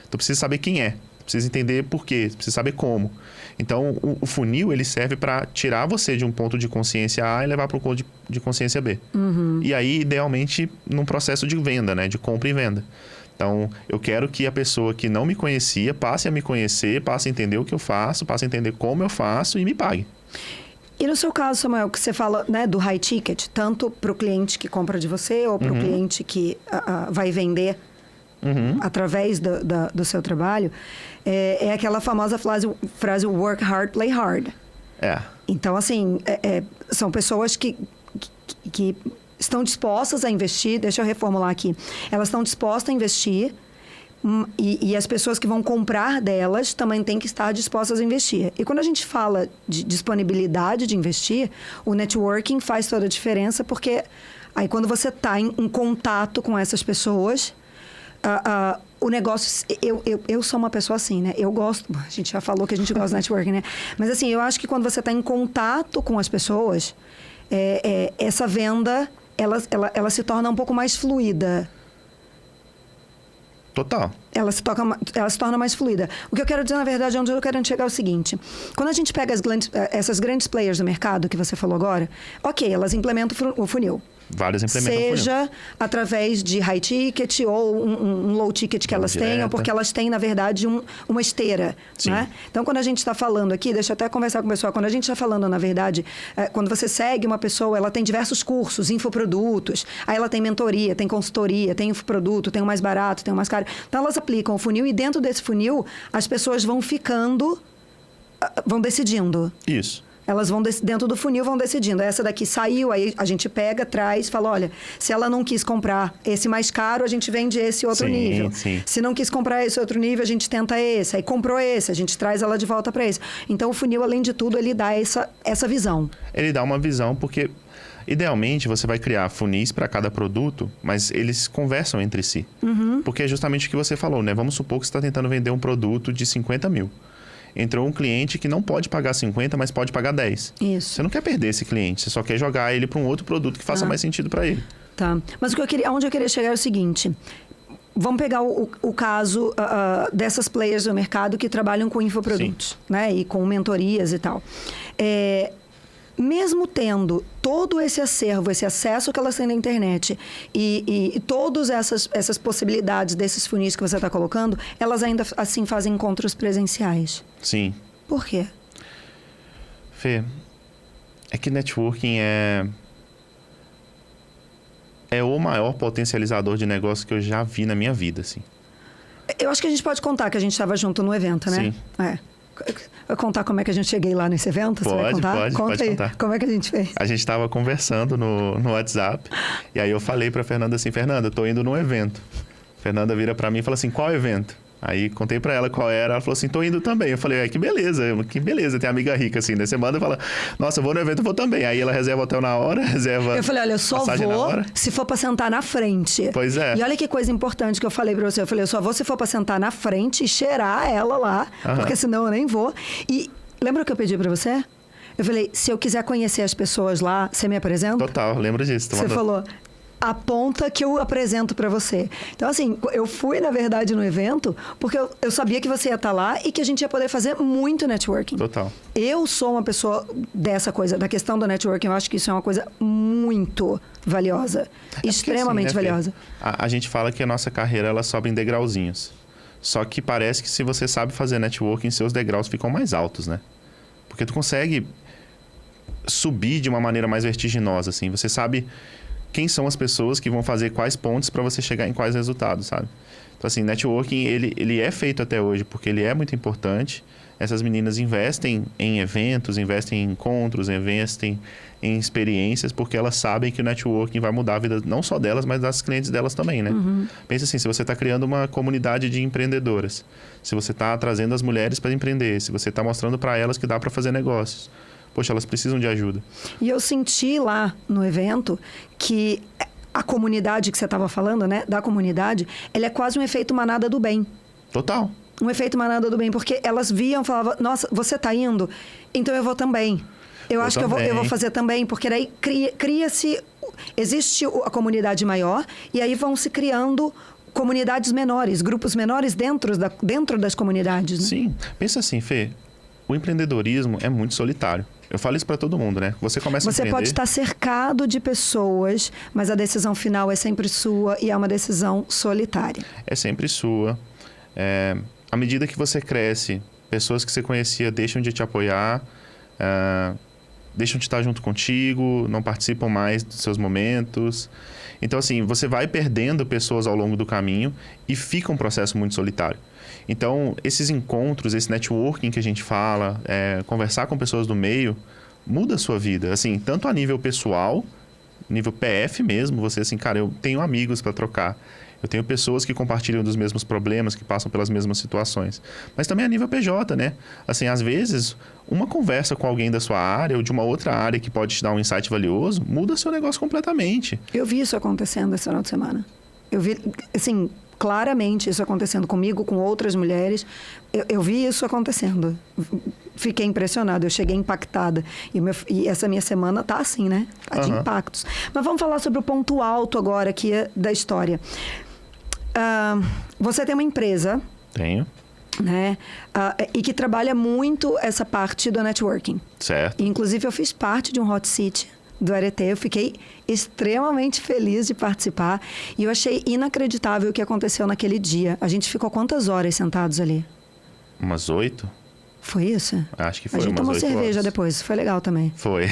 Tu precisa saber quem é, precisa entender por quê, precisa saber como. Então, o funil, ele serve para tirar você de um ponto de consciência A e levar para um ponto de consciência B. E aí, idealmente, num processo de venda, né? De compra e venda. Então, eu quero que a pessoa que não me conhecia passe a me conhecer, passe a entender o que eu faço, passe a entender como eu faço e me pague. E no seu caso, Samuel, que você fala, né, do high ticket, tanto para o cliente que compra de você ou para o cliente que vai vender através do seu trabalho, é aquela famosa frase work hard, play hard. Então, assim, são pessoas que estão dispostas a investir. Deixa eu reformular aqui. Elas estão dispostas a investir. E as pessoas que vão comprar delas também têm que estar dispostas a investir. E quando a gente fala de disponibilidade de investir, o networking faz toda a diferença, porque aí quando você está em contato com essas pessoas, o negócio... Eu sou uma pessoa assim, né? Eu gosto... A gente já falou que a gente gosta de networking, né? Mas assim, eu acho que quando você está em contato com as pessoas, essa venda, ela se torna um pouco mais fluida. Total. Ela se torna mais fluida. O que eu quero dizer, na verdade, onde eu quero chegar é o seguinte. Quando a gente pega essas grandes players do mercado, que você falou agora, ok, elas implementam o funil. Várias implementam o funil. Seja através de high ticket ou um low ticket que elas tenham, porque elas têm, na verdade, uma esteira. Né? Então, quando a gente está falando aqui, deixa eu até conversar com o pessoal, quando a gente está falando, na verdade, quando você segue uma pessoa, ela tem diversos cursos, infoprodutos, aí ela tem mentoria, tem consultoria, tem infoproduto, tem o mais barato, tem o mais caro. Então, elas aplicam o funil e dentro desse funil, as pessoas vão decidindo. Isso. Elas vão dentro do funil, vão decidindo. Essa daqui saiu, aí a gente pega, traz, fala, olha, se ela não quis comprar esse mais caro, a gente vende esse outro nível. Se não quis comprar esse outro nível, a gente tenta esse. Aí comprou esse, a gente traz ela de volta para esse. Então, o funil, além de tudo, ele dá essa visão. Ele dá uma visão, porque idealmente você vai criar funis para cada produto, mas eles conversam entre si. Porque é justamente o que você falou, né? Vamos supor que você está tentando vender um produto de 50 mil. Entrou um cliente que não pode pagar 50, mas pode pagar 10. Isso. Você não quer perder esse cliente, você só quer jogar ele para um outro produto que faça mais sentido para ele. Tá. Mas onde eu queria chegar é o seguinte. Vamos pegar o caso dessas players do mercado que trabalham com infoprodutos, né? E com mentorias e tal. Mesmo tendo todo esse acervo, esse acesso que elas têm na internet e todas essas possibilidades desses funis que você está colocando, elas ainda assim fazem encontros presenciais. Sim. Por quê? Fê, é que networking é o maior potencializador de negócio que eu já vi na minha vida, assim. Eu acho que a gente pode contar que a gente estava junto no evento, né? Sim. Vai contar como é que a gente cheguei lá nesse evento? Você vai contar? Pode aí. Contar. Como é que a gente fez? A gente estava conversando no WhatsApp e aí eu falei para Fernanda assim, Fernanda, eu tô indo num evento. Fernanda vira para mim e fala assim, qual evento? Aí contei pra ela qual era, ela falou assim, tô indo também. Eu falei, que beleza, tem amiga rica assim, né? Você manda e fala, nossa, eu vou no evento, eu vou também. Aí ela reserva hotel na hora, reserva. Eu falei, olha, eu só vou se for pra sentar na frente. Pois é. E olha que coisa importante que eu falei pra você. Eu falei, eu só vou se for pra sentar na frente e cheirar ela lá, porque senão eu nem vou. E lembra o que eu pedi pra você? Eu falei, se eu quiser conhecer as pessoas lá, você me apresenta? Total, lembra disso. Você falou, aponta que eu apresento pra você. Então, assim, eu fui, na verdade, no evento, porque eu sabia que você ia estar lá e que a gente ia poder fazer muito networking. Total. Eu sou uma pessoa dessa coisa, da questão do networking, eu acho que isso é uma coisa muito valiosa. Extremamente assim, né, valiosa. A gente fala que a nossa carreira, ela sobe em degrauzinhos. Só que parece que se você sabe fazer networking, seus degraus ficam mais altos, né? Porque tu consegue subir de uma maneira mais vertiginosa, assim. Você sabe quem são as pessoas que vão fazer quais pontos para você chegar em quais resultados, sabe? Então, assim, networking, ele é feito até hoje porque ele é muito importante. Essas meninas investem em eventos, investem em encontros, investem em experiências, porque elas sabem que o networking vai mudar a vida não só delas, mas das clientes delas também, né? Pensa assim, se você está criando uma comunidade de empreendedoras, se você está trazendo as mulheres para empreender, se você está mostrando para elas que dá para fazer negócios, poxa, elas precisam de ajuda. E eu senti lá no evento que a comunidade que você estava falando, né? Da comunidade, ela é quase um efeito manada do bem. Total. Um efeito manada do bem, porque elas viam, falavam, nossa, você está indo? Então eu vou também. Eu acho que eu vou fazer também, porque daí cria-se... Existe a comunidade maior e aí vão se criando comunidades menores, grupos menores dentro das comunidades, né? Sim. Pensa assim, Fê, o empreendedorismo é muito solitário. Eu falo isso para todo mundo, né? Você começa a empreender... Você pode estar cercado de pessoas, mas a decisão final é sempre sua e é uma decisão solitária. É sempre sua. À medida que você cresce, pessoas que você conhecia deixam de te apoiar, deixam de estar junto contigo, não participam mais dos seus momentos. Então, assim, você vai perdendo pessoas ao longo do caminho e fica um processo muito solitário. Então, esses encontros, esse networking que a gente fala, conversar com pessoas do meio, muda a sua vida. Assim, tanto a nível pessoal, nível PF mesmo, você assim, cara, eu tenho amigos para trocar. Eu tenho pessoas que compartilham dos mesmos problemas, que passam pelas mesmas situações. Mas também a nível PJ, né? Assim, às vezes, uma conversa com alguém da sua área ou de uma outra área que pode te dar um insight valioso, muda seu negócio completamente. Eu vi isso acontecendo esse final de semana. Eu vi, assim, claramente isso acontecendo comigo, com outras mulheres. Eu vi isso acontecendo. Fiquei impressionada, eu cheguei impactada. E essa minha semana tá assim, né? Tá de impactos. Mas vamos falar sobre o ponto alto agora aqui da história. Você tem uma empresa... Tenho. Né? E que trabalha muito essa parte do networking. Certo. Inclusive, eu fiz parte de um hot seat do Areté. Eu fiquei extremamente feliz de participar. E eu achei inacreditável o que aconteceu naquele dia. A gente ficou quantas horas sentados ali? Umas 8? Foi isso? Acho que foi umas 8 horas. A gente tomou cerveja horas. Depois. Foi legal também. Foi.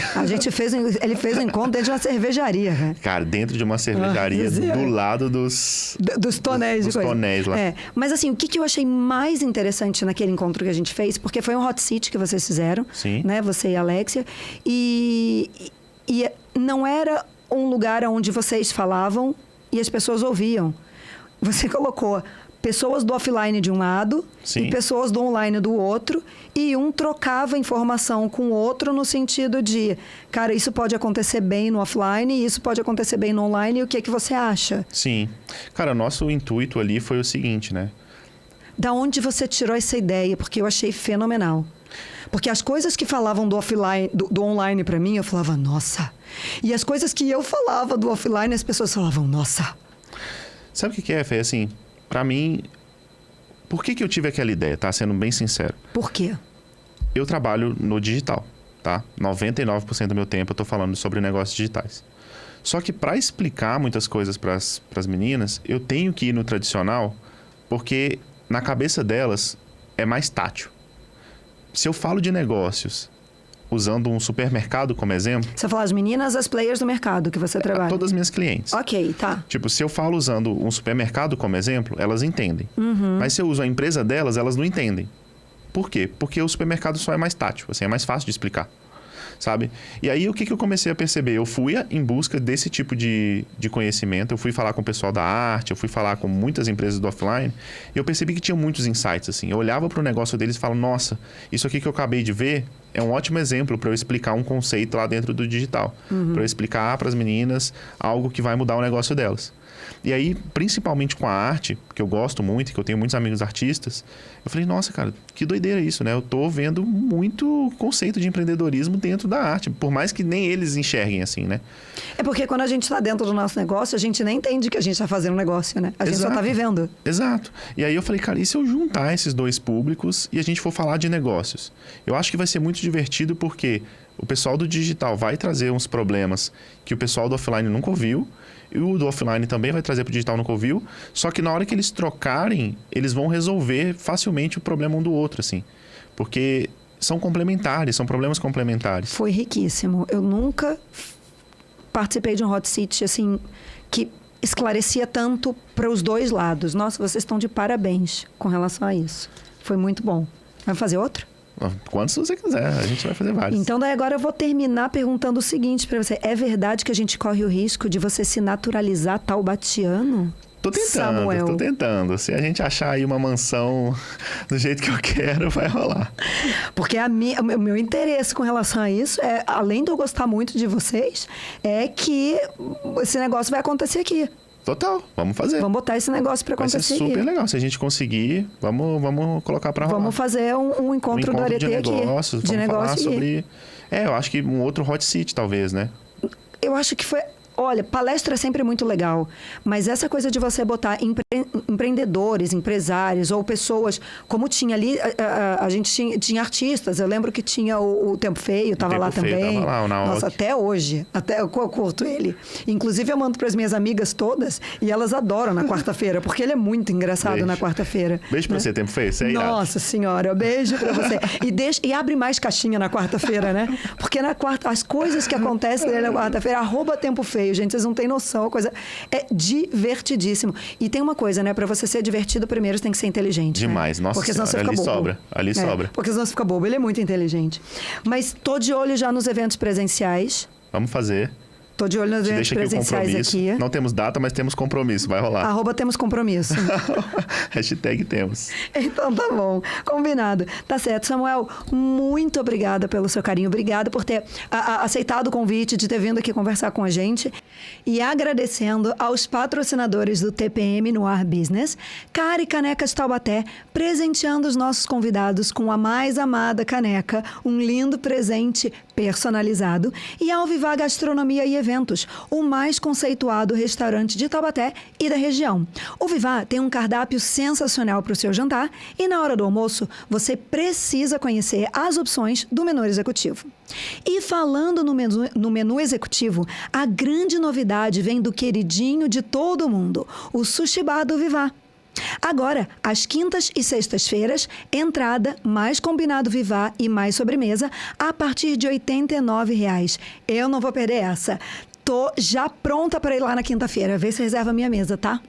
Ele fez um encontro dentro de uma cervejaria. Né? Cara, dentro de uma cervejaria do lado dos tonéis de coisa. Tonéis lá. Mas assim, o que eu achei mais interessante naquele encontro que a gente fez, porque foi um hot seat que vocês fizeram, Sim. Né? Você e a Alexia, e não era um lugar onde vocês falavam e as pessoas ouviam. Você colocou pessoas do offline de um lado Sim. e pessoas do online do outro, e um trocava informação com o outro no sentido de, cara, isso pode acontecer bem no offline e isso pode acontecer bem no online, e o que é que você acha? Sim. Cara, nosso intuito ali foi o seguinte, né? Da onde você tirou essa ideia? Porque eu achei fenomenal. Porque as coisas que falavam do offline, do online para mim, eu falava, nossa. E as coisas que eu falava do offline, as pessoas falavam, nossa. Sabe o que é, Fê? Assim, pra mim, por que eu tive aquela ideia, tá? Sendo bem sincero. Por quê? Eu trabalho no digital, tá? 99% do meu tempo eu tô falando sobre negócios digitais. Só que para explicar muitas coisas pras meninas, eu tenho que ir no tradicional, porque na cabeça delas é mais tátil. Se eu falo de negócios usando um supermercado como exemplo... Você fala as meninas, as players do mercado que você trabalha. Todas as minhas clientes. Ok, tá. Tipo, se eu falo usando um supermercado como exemplo, elas entendem. Mas se eu uso a empresa delas, elas não entendem. Por quê? Porque o supermercado só é mais tátil, assim, é mais fácil de explicar. sabe? E aí, o que eu comecei a perceber? Eu fui em busca desse tipo de conhecimento, eu fui falar com o pessoal da arte, eu fui falar com muitas empresas do offline, e eu percebi que tinha muitos insights, assim. Eu olhava para o negócio deles e falava, nossa, isso aqui que eu acabei de ver é um ótimo exemplo para eu explicar um conceito lá dentro do digital. Para eu explicar para as meninas algo que vai mudar o negócio delas. E aí, principalmente com a arte, que eu gosto muito, que eu tenho muitos amigos artistas, eu falei, nossa, cara, que doideira isso, né? Eu tô vendo muito conceito de empreendedorismo dentro da arte, por mais que nem eles enxerguem assim, né? É porque quando a gente está dentro do nosso negócio, a gente nem entende que a gente está fazendo um negócio, né? A gente só está vivendo. Exato. E aí eu falei, cara, e se eu juntar esses dois públicos e a gente for falar de negócios? Eu acho que vai ser muito divertido porque o pessoal do digital vai trazer uns problemas que o pessoal do offline nunca ouviu, e o do offline também vai trazer para o digital nunca ouviu, só que na hora que eles trocarem, eles vão resolver facilmente o problema um do outro, assim. Porque são complementares, são problemas complementares. Foi riquíssimo. Eu nunca participei de um hot seat, assim, que esclarecia tanto para os dois lados. Nossa, vocês estão de parabéns com relação a isso. Foi muito bom. Vai fazer outro? Quantos você quiser, a gente vai fazer vários. Então, daí agora eu vou terminar perguntando o seguinte para você. É verdade que a gente corre o risco de você se naturalizar taubatiano? Tô tentando, Samuel. tô tentando. Se a gente achar aí uma mansão do jeito que eu quero, vai rolar. Porque o meu interesse com relação a isso, além de eu gostar muito de vocês, é que esse negócio vai acontecer aqui. Total, vamos fazer. Vamos botar esse negócio para acontecer aqui. Vai ser super legal. Se a gente conseguir, vamos colocar para rolar. Vamos fazer um encontro do Arete aqui. De negócios, vamos falar sobre... eu acho que um outro hot seat, talvez, né? Eu acho que foi... Olha, palestra é sempre muito legal, mas essa coisa de você botar empreendedores, empresários ou pessoas, como tinha ali, a gente tinha artistas, eu lembro que tinha o Tempo Feio, estava lá também. Tava lá, nossa, até hoje, eu curto ele. Inclusive eu mando para as minhas amigas todas e elas adoram na quarta-feira, porque ele é muito engraçado na quarta-feira. Beijo pra você, Tempo Feio, você é irado. Nossa senhora, beijo pra você. E abre mais caixinha na quarta-feira, né? Porque na quarta, as coisas que acontecem na quarta-feira, @Tempo Feio. Gente, vocês não têm noção, a coisa é divertidíssimo. E tem uma coisa, né? Pra você ser divertido, primeiro você tem que ser inteligente. Demais, né? nossa porque senão senhora, você fica bobo. Ali sobra. Porque senão você fica bobo. Ele é muito inteligente. Mas tô de olho já nos eventos presenciais. Vamos fazer. Tô de olho nos eventos presenciais aqui. Não temos data, mas temos compromisso. Vai rolar. @temos compromisso. Hashtag temos. Então tá bom. Combinado. Tá certo. Samuel, muito obrigada pelo seu carinho. Obrigada por ter aceitado o convite, de ter vindo aqui conversar com a gente. E agradecendo aos patrocinadores do TPM no Ar Business, Cara e Canecas Taubaté, presenteando os nossos convidados com a mais amada caneca, um lindo presente personalizado, e a Alvivar Gastronomia e Eventos, o mais conceituado restaurante de Taubaté e da região. O Vivar tem um cardápio sensacional para o seu jantar e na hora do almoço você precisa conhecer as opções do menu executivo. E falando no menu executivo, a grande novidade vem do queridinho de todo mundo, o Sushi Bar do Vivar. Agora, às quintas e sextas-feiras, entrada, mais combinado Vivar e mais sobremesa, a partir de R$ 89,00. Eu não vou perder essa. Tô já pronta para ir lá na quinta-feira. Vê se reserva a minha mesa, tá?